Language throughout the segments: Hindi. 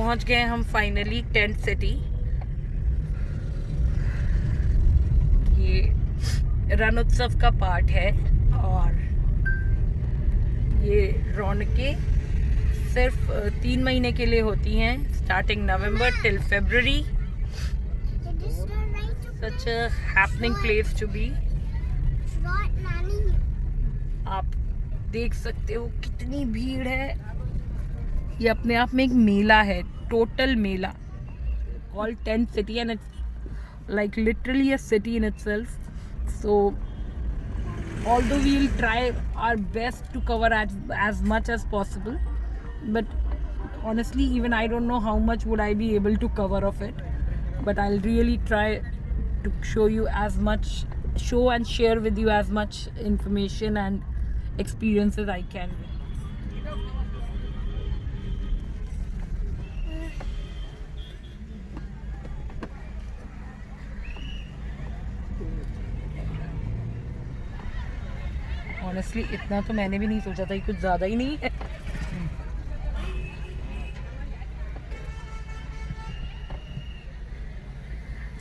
पहुंच गए हम फाइनली टेंट सिटी। ये रण उत्सव का पार्ट है और ये रौनकें सिर्फ 3 महीने के लिए होती हैं, starting November till February। Such a happening place to be. आप देख सकते हो कितनी भीड़ है। ये अपने आप में एक मेला है, total Mela, called tent city and it's like literally a city in itself. So although we'll try our best to cover as much as possible, but honestly even I don't know how much would I be able to cover of it, but I'll really try to show you as much, show and share with you as much information and experiences I can. Honestly इतना तो मैंने भी नहीं सोचा था, कुछ ज़्यादा ही नहीं है।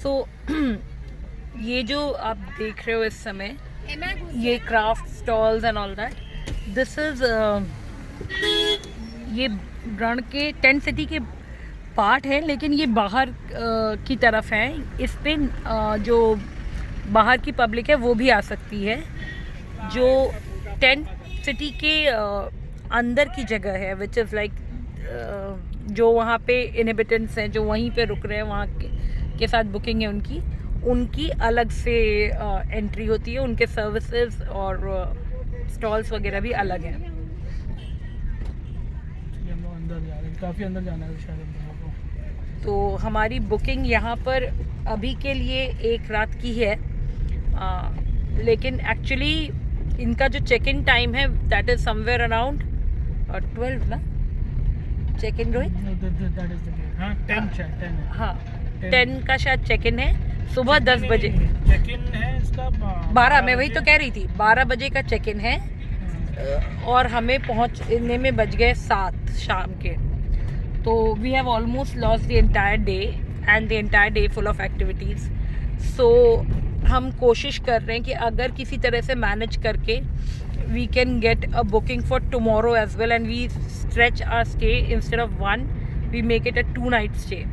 सो ये जो आप देख रहे हो इस समय, ये craft stalls and all that, this is ये रण के टेंट सिटी के पार्ट है, लेकिन ये बाहर की तरफ है। इस पे जो बाहर की पब्लिक है वो भी आ सकती है। जो टेंट सिटी के अंदर की जगह है, विच इज़ लाइक जो वहाँ पे इनहेबिटेंट्स हैं, जो वहीं पे रुक रहे हैं, वहाँ के साथ बुकिंग है उनकी अलग से एंट्री होती है। उनके सर्विसेज और स्टॉल्स वगैरह भी अलग हैं। काफ़ी अंदर जाना है शायद। तो हमारी बुकिंग यहाँ पर अभी के लिए 1 रात की है, लेकिन एक्चुअली इनका जो चेक इन टाइम है दैट इज़ समवेयर अराउंड 12 ना, चेक इन रोहित? हाँ 10 का शायद चेक इन है, सुबह 10 बजे चेक इन है इसका। 12, मैं वही तो कह रही थी, 12 बजे का चेक इन है और हमें पहुँचने में बज गए 7 शाम के। तो we have almost lost the entire day and the entire day full of activities. So हम कोशिश कर रहे हैं कि अगर किसी तरह से मैनेज करके we can get a booking for tomorrow as well and we stretch our stay instead of 1 we make it a 2 night stay.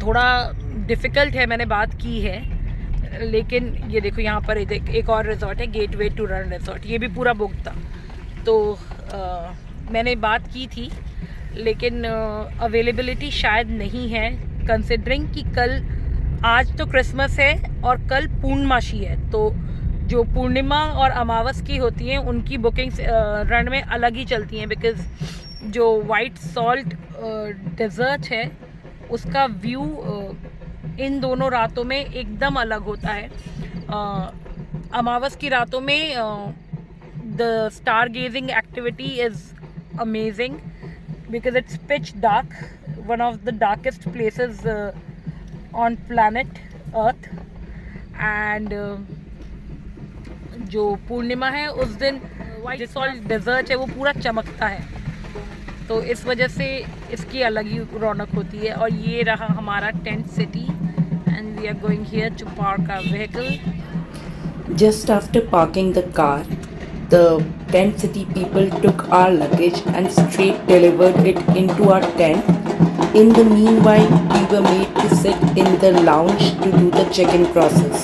थोड़ा डिफ़िकल्ट है, मैंने बात की है, लेकिन ये देखो यहाँ पर एक और रिजॉर्ट है, गेटवे टू रण रिजॉर्ट, ये भी पूरा बुक था। तो मैंने बात की थी, लेकिन अवेलेबिलिटी शायद नहीं है, कंसिडरिंग कि आज तो क्रिसमस है और कल पूर्णमासी है। तो जो पूर्णिमा और अमावस की होती हैं उनकी बुकिंग्स रण में अलग ही चलती हैं, बिकॉज़ जो वाइट सॉल्ट डेजर्ट है उसका व्यू इन दोनों रातों में एकदम अलग होता है। अमावस की रातों में the star gazing activity is amazing because it's pitch dark, one of the darkest places on planet Earth, and जो पूर्णिमा है उस दिन वाइट सॉल्ट डेजर्ट है वो पूरा चमकता है, तो इस वजह से इसकी अलग ही रौनक होती है। और ये रहा हमारा tent city and we are going here to park our vehicle. Just after parking the car, the tent city people took our luggage and straight delivered it into our tent. In the meanwhile, we were made to sit in the lounge to do the check-in process.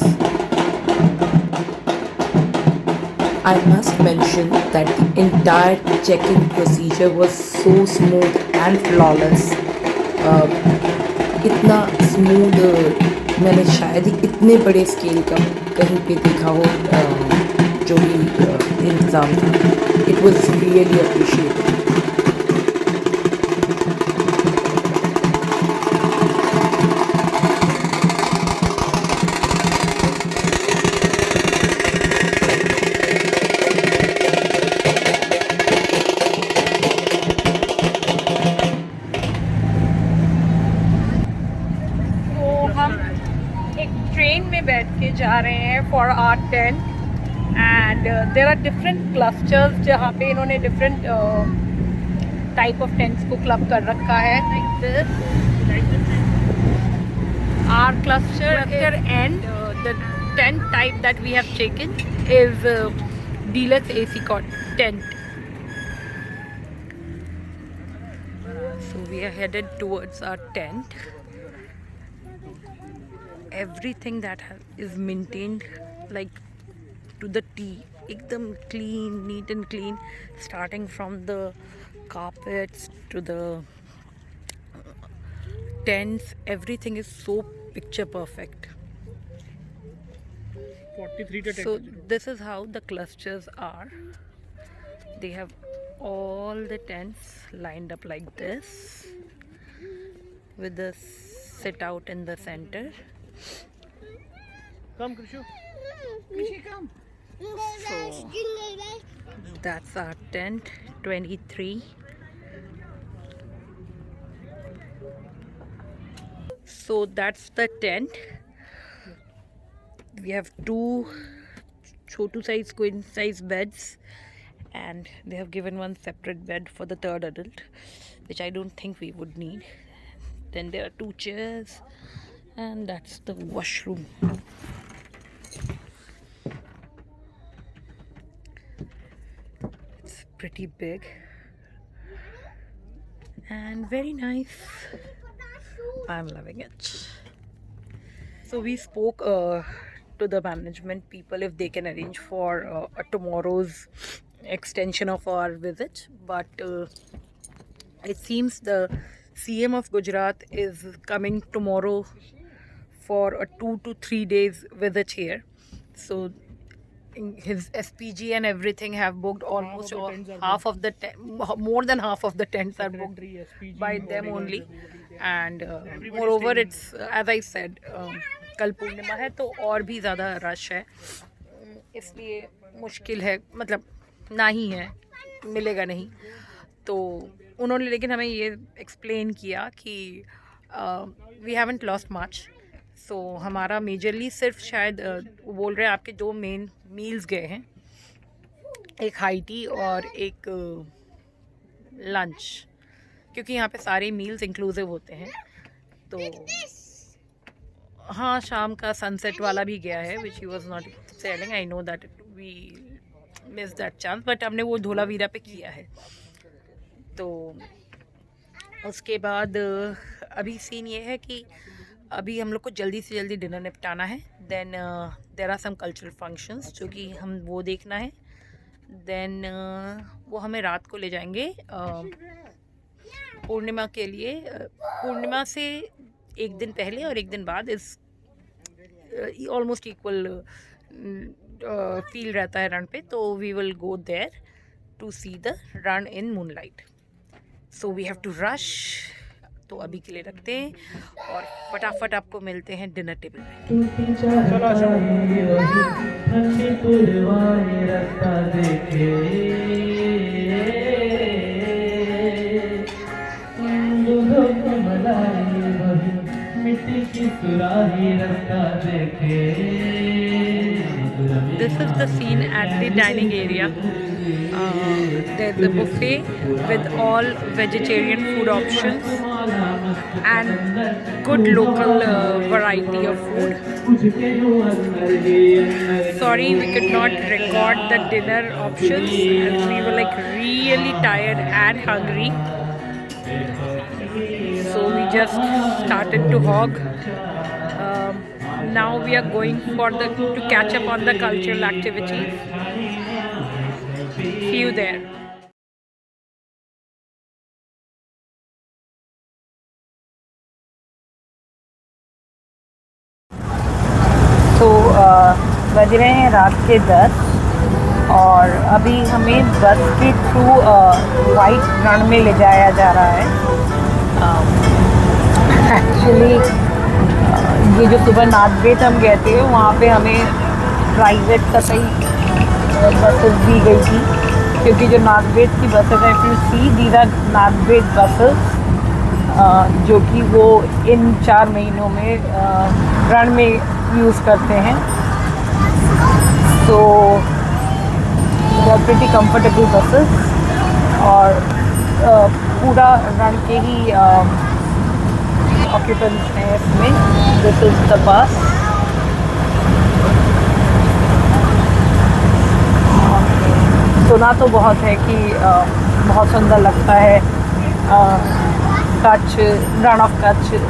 I must mention that the entire check-in procedure was so smooth and flawless. इतना स्मूथ मैंने शायद ही इतने बड़े स्केल का कहीं पे देखा हो, जो भी इंतज़ाम था। It was really appreciated. Train में बैठ के जा रहे हैं for our tent, and there are different clusters जहाँ पे इन्होंने डिफरेंट टाइप ऑफ टेंट्स को क्लब कर रखा है like this. Our cluster and the tent type that we have taken is deluxe AC tent. So we are headed towards our tent. Everything that is maintained like to the T. Ekdam clean, neat and clean, starting from the carpets to the tents. Everything is so picture perfect. 43 So this is how the clusters are. They have all the tents lined up like this with the sit out in the center. Come, Krishu. Come. So that's our tent 23. So that's the tent. We have 2 chotu size queen size beds, and they have given one separate bed for the third adult, which I don't think we would need. Then there are 2 chairs, and that's the washroom. It's pretty big and very nice. I'm loving it. So we spoke to the management people if they can arrange for a tomorrow's extension of our visit, but it seems the CM of Gujarat is coming tomorrow for a 2 to 3 days visit here. So his SPG and everything have booked almost half of the more than half of the tents are booked by them only. And moreover, it's as I said, कल पूर्णिमा है तो और भी ज़्यादा रश है, इसलिए मुश्किल है, मतलब ना ही है, मिलेगा नहीं. तो उन्होंने लेकिन हमें ये एक्सप्लेन किया कि वी हैवंट लॉस्ट मच. सो हमारा मेजरली सिर्फ शायद वो बोल रहे हैं आपके 2 मेन मील्स गए हैं, एक हाई टी और एक लंच, क्योंकि यहाँ पे सारे मील्स इंक्लूसिव होते हैं. तो हाँ, शाम का सनसेट वाला भी गया है, which he was not sailing. I know that we miss that chance, but हमने वो धोलावीरा पे किया है. तो उसके बाद अभी सीन ये है कि अभी हम लोग को जल्दी से जल्दी डिनर निपटाना है. Then there are some cultural functions जो कि हम वो देखना है. देन वो हमें रात को ले जाएंगे पूर्णिमा के लिए. पूर्णिमा से एक दिन पहले और एक दिन बाद इस ऑलमोस्ट इक्वल फील रहता है रन पे. तो we will go there to see the Rann in moonlight. So we have to rush. तो अभी के लिए रखते हैं और फटाफट आपको मिलते हैं डिनर टेबल पे. This is the scene at the dining area. There's a buffet with all vegetarian food options and good local variety of food. Sorry, we could not record the dinner options as we were like really tired and hungry. So we just started to hog. Now we are going to catch up on the cultural activities. See you there. तो बज रहे हैं रात के 10 और अभी हमें बस के थ्रू वाइट रण में ले जाया जा रहा है. एक्चुअली ये जो सुबह नागबेत हम गए थे वहाँ पे हमें प्राइवेट कतई बसेस दी गई थी, क्योंकि जो नागबेत की बसेस हैं, if you see these are Nagbet buses जो कि वो इन 4 महीनों में रण में यूज़ करते हैं. So they are pretty comfortable buses और पूरा रन के ही ऑक्यूपेंट्स हैं इसमें। This is the bus. सुना तो बहुत है कि बहुत सुंदर लगता है कच्छ, रण ऑफ कच्छ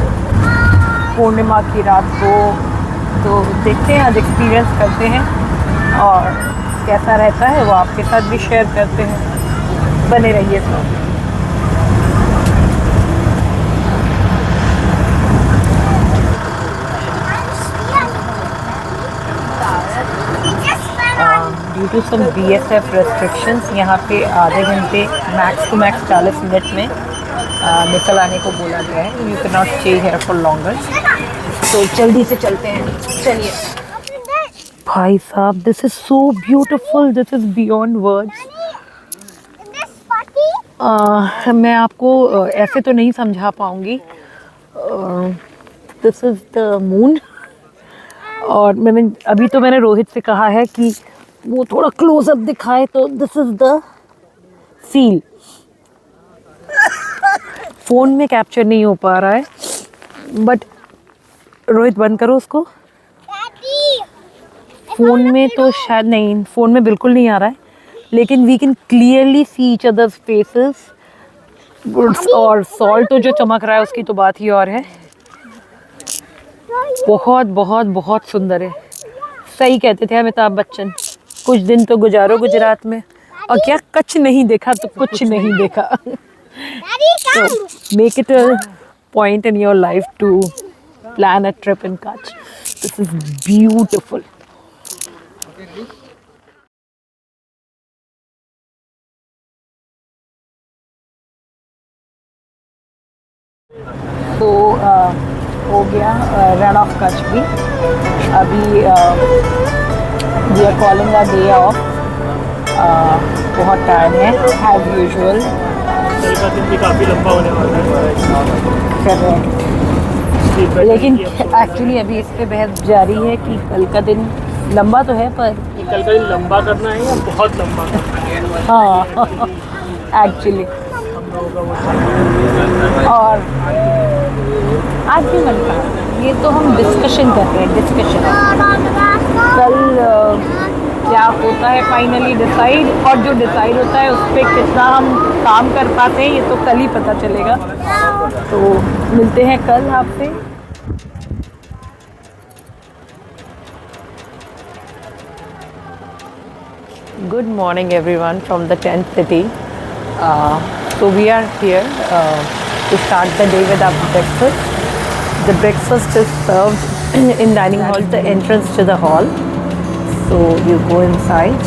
पूर्णिमा की रात को। तो देखते हैं, आज एक्सपीरियंस करते हैं और कैसा रहता है वो आपके साथ भी शेयर करते हैं। बने रहिए तो। Due to some BSF restrictions यहाँ पे आधे घंटे मैक्स टू मैक्स 40 मिनट में निकल आने को बोला गया है। You can not stay here for longer. तो जल्दी से चलते हैं, चलिए। भाई साहब, this is so beautiful, this is beyond words. मैं आपको ऐसे तो नहीं समझा पाऊँगी। This is the moon. और मैंने रोहित से कहा है कि वो थोड़ा क्लोजअप दिखाए, तो this is the seal. Phone में कैप्चर नहीं हो पा रहा है, बट रोहित बंद करो उसको। फ़ोन में तो शायद नहीं, फ़ोन में बिल्कुल नहीं आ रहा है, लेकिन we can clearly see each other's faces. और सॉल्ट तो जो चमक रहा है उसकी तो बात ही और है। बहुत बहुत बहुत सुंदर है। सही कहते थे अमिताभ बच्चन, कुछ दिन तो गुजारो गुजरात में। और क्या कच्छ नहीं देखा तो कुछ नहीं देखा। तो make it a point in your life to plan a trip in Kutch. This is beautiful. तो हो गया रन ऑफ कच्छ भी। अभी we are calling a day off. बहुत टाइम है एज यूजुअल। कल का दिन भी काफ़ी लंबा होने वाला है। लेकिन एक्चुअली अभी इस पे बहस जारी है कि कल का दिन लंबा तो है, पर कल का दिन लंबा करना है या बहुत लंबा करना है? हाँ एक्चुअली। हम लोगों का वो और आज भी मन था, ये तो हम डिस्कशन कर रहे हैं, डिस्कशन। कल क्या होता है फाइनली डिसाइड, और जो डिसाइड होता है उस पर कितना हम काम कर पाते हैं ये तो कल ही पता चलेगा। तो मिलते हैं कल आपसे। Good morning everyone from the tent city. So we are here to start the day with our breakfast. The breakfast is served in dining hall, the entrance to the hall. So you go inside.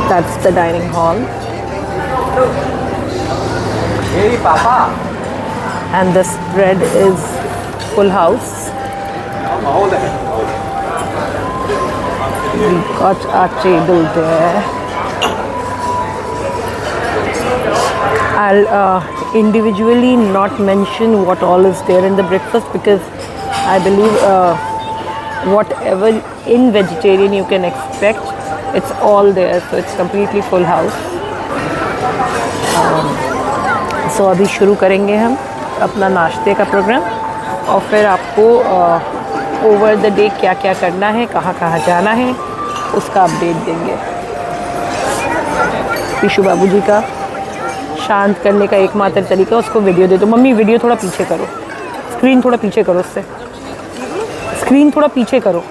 That's the dining hall. Hey, Papa. And the spread is full house. Hold it. We got our table there. I'll individually not mention what all is there in the breakfast, because I believe whatever in vegetarian you can expect, it's all there. So it's completely full house. So अभी शुरू करेंगे हम अपना नाश्ते का प्रोग्राम, और फिर आपको ओवर द डे क्या क्या करना है, कहाँ कहाँ जाना है, उसका अपडेट देंगे। पीशू बाबूजी का शांत करने का एकमात्र तरीका, उसको वीडियो दे दो। मम्मी वीडियो थोड़ा पीछे करो, स्क्रीन थोड़ा पीछे करो, उससे स्क्रीन थोड़ा पीछे करो।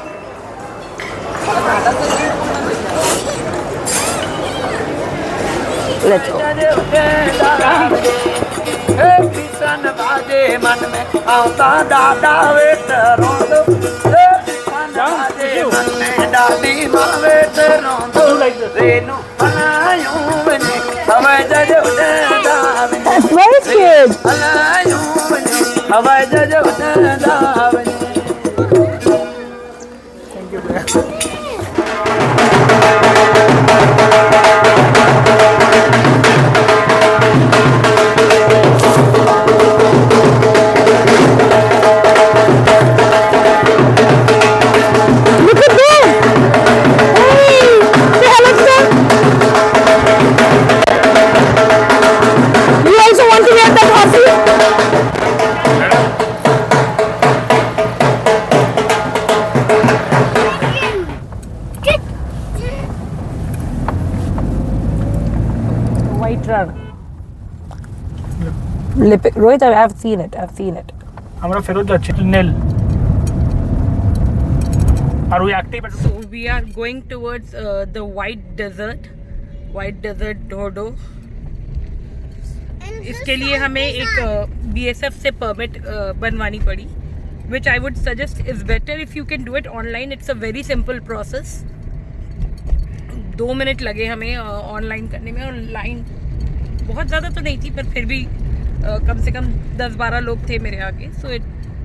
Let's go. मन में आता दादा वेट रोंदो मन में दादी मां वेट रोंदो रेनू बनायो बने हवाई जहाज उड़ादा That's very cute. बनायो बने हवाई जहाज उड़ादा बने। Thank you. Look at this! Hey! Say run. Rohit, I've seen it. हमारा फिरोज अच्छे नील Are we active? So we are going towards the white desert Dodo. इसके लिए हमें एक BSF से परमिट बनवानी पड़ी, which I would suggest is better if you can do it online. It's a very simple process. 2 minute लगे हमें ऑनलाइन करने में, और लाइन बहुत ज़्यादा तो नहीं थी, पर फिर भी कम से कम 10-12 लोग थे मेरे आगे. So it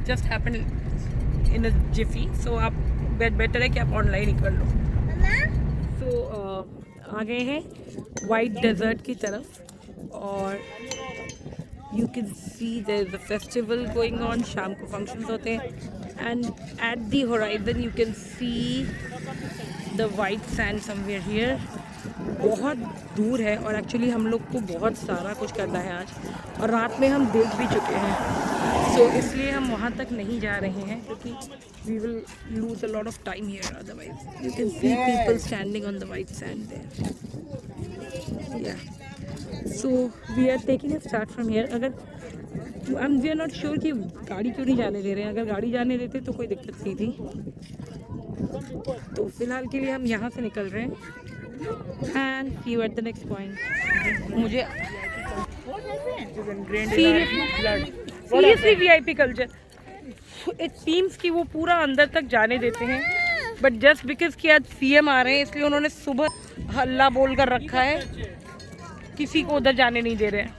just happen in a jiffy. So आप बेटर है कि आप ऑनलाइन ही कर लो. सो आ गए हैं वाइट डेजर्ट की तरफ, और you can see there is a festival going on. शाम को फंक्शंस होते हैं, and at the horizon you can see the white sand somewhere here. बहुत दूर है, और एक्चुअली हम लोग को बहुत सारा कुछ करना है आज, और रात में हम देख भी चुके हैं. सो इसलिए हम वहाँ तक नहीं जा रहे हैं, क्योंकि we will lose a lot of time here otherwise. You can see people standing on the white sand there. Yeah. So we are taking a start from here. अगर we are not sure कि गाड़ी क्यों नहीं जाने दे रहे हैं. अगर गाड़ी जाने देते तो कोई दिक्कत नहीं थी. तो फिलहाल के लिए हम यहाँ से निकल रहे हैं. And see you at the next point. मुझे seriously VIP culture. It seems कि वो पूरा अंदर तक जाने देते हैं, बट जस्ट बिकॉज कि आज CM आ रहे हैं, इसलिए उन्होंने सुबह हल्ला बोल कर रखा है, किसी को उधर जाने नहीं दे रहे हैं.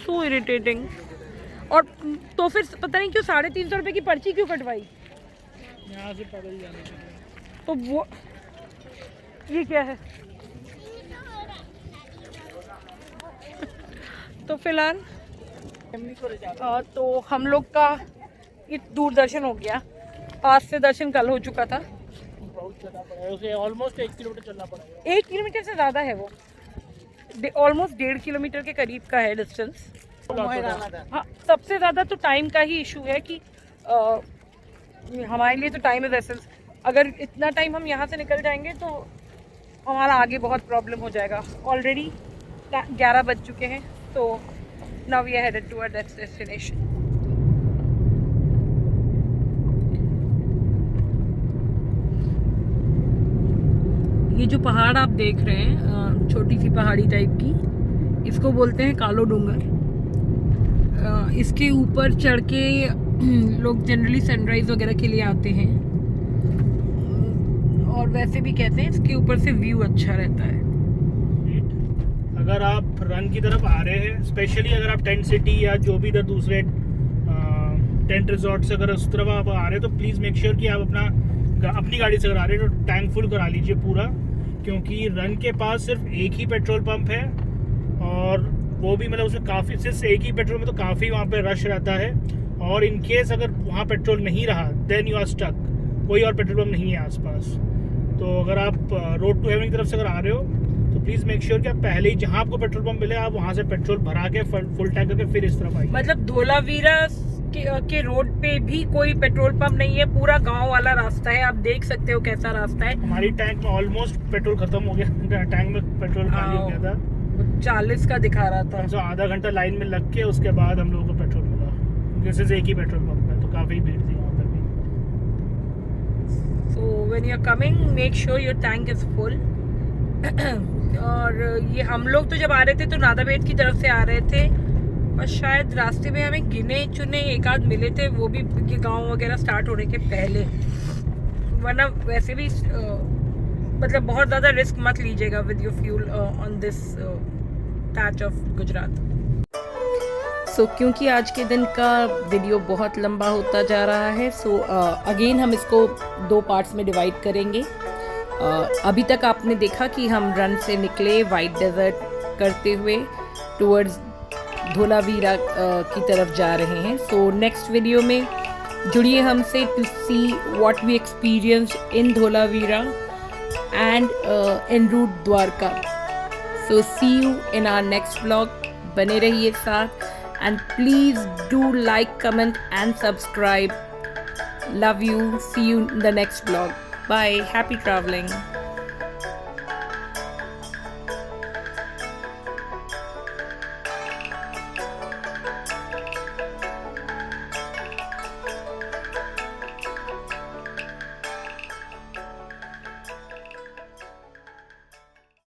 So irritating. और तो फिर पता नहीं क्यों 350 रुपये की पर्ची क्यों कटवाई यहाँ से पैदल जाने के लिए. तो वो ये क्या है. तो फिलहाल तो हम लोग का दूर दर्शन हो गया. पास से दर्शन कल हो चुका था. बहुत चलना पड़ा है उसे, ऑलमोस्ट 1 किलोमीटर चलना पड़ेगा. 1 किलोमीटर से ज़्यादा है वो, ऑलमोस्ट 1.5 किलोमीटर के करीब का है डिस्टेंस. हाँ, सबसे ज़्यादा तो टाइम का ही इशू है कि हमारे लिए तो टाइम इज एसेंस. अगर इतना टाइम हम यहाँ से निकल जाएंगे तो हमारा आगे बहुत प्रॉब्लम हो जाएगा. ऑलरेडी 11 बज चुके हैं. तो now we are headed to our next destination. ये जो पहाड़ आप देख रहे हैं, छोटी सी पहाड़ी टाइप की, इसको बोलते हैं कालो डूंगर. इसके ऊपर चढ़ के लोग जनरली सनराइज वगैरह के लिए आते हैं, और वैसे भी कहते हैं इसके ऊपर से व्यू अच्छा रहता है. अगर आप रन की तरफ आ रहे हैं, स्पेशली अगर आप टेंट सिटी या जो भी इधर दूसरे टेंट रिजॉर्ट से अगर उस तरफ आप आ रहे हैं, तो प्लीज़ मेक श्योर कि आप अपनी गाड़ी से अगर आ रहे हैं तो टैंक फुल करा लीजिए पूरा, क्योंकि रन के पास सिर्फ एक ही पेट्रोल पंप है, और वो भी मतलब उसमें काफ़ी सिर्फ एक ही पेट्रोल में तो काफ़ी वहाँ पे रश रहता है. और इन केस अगर वहाँ पेट्रोल नहीं रहा, देन यू आर स्टक. कोई और पेट्रोल पंप नहीं है आसपास. तो अगर आप रोड टू हेवन की तरफ से अगर आ रहे हो, तो प्लीज़ मेक श्योर कि आप पहले ही जहाँ आपको पेट्रोल पंप मिले, आप वहाँ से पेट्रोल भरा के फुल टैंक करके फिर इस तरफ आइए. मतलब धोलावीरा के रोड पे भी कोई पेट्रोल पंप नहीं है. पूरा गांव वाला रास्ता है. आप देख सकते हो कैसा रास्ता है. हमारी टैंक में ऑलमोस्ट पेट्रोल खत्म हो गया. टैंक में पेट्रोल खाली हो गया था. 40 का दिखा रहा था. तो आधा घंटा लाइन में लग के उसके बाद हम लोगों को पेट्रोल मिला. जैसे एक ही पेट्रोल पंप है, तो काफ़ी भीड़ थी वहाँ पर भी. So when you are coming, make sure your tank is full. और ये हम लोग तो जब आ रहे थे तो नादाबेट की तरफ से आ रहे थे, और शायद रास्ते में हमें गिने चुने एक आध मिले थे, वो भी गांव वगैरह स्टार्ट होने के पहले. वरना वैसे भी मतलब बहुत ज़्यादा रिस्क मत लीजिएगा with your fuel on this patch of Gujarat. So क्योंकि आज के दिन का वीडियो बहुत लंबा होता जा रहा है, सो अगेन हम इसको 2 पार्ट्स में डिवाइड करेंगे. अभी तक आपने देखा कि हम रन से निकले वाइट डेजर्ट करते हुए टुवर्ड्स धोलावीरा की तरफ जा रहे हैं. सो नेक्स्ट वीडियो में जुड़िए हमसे to see what we experience in Dholavira and en route Dwarka. So see you in our next vlog. बने रहिए साथ, and please do like, comment and subscribe. Love you. See you in the next vlog. Bye. Happy traveling.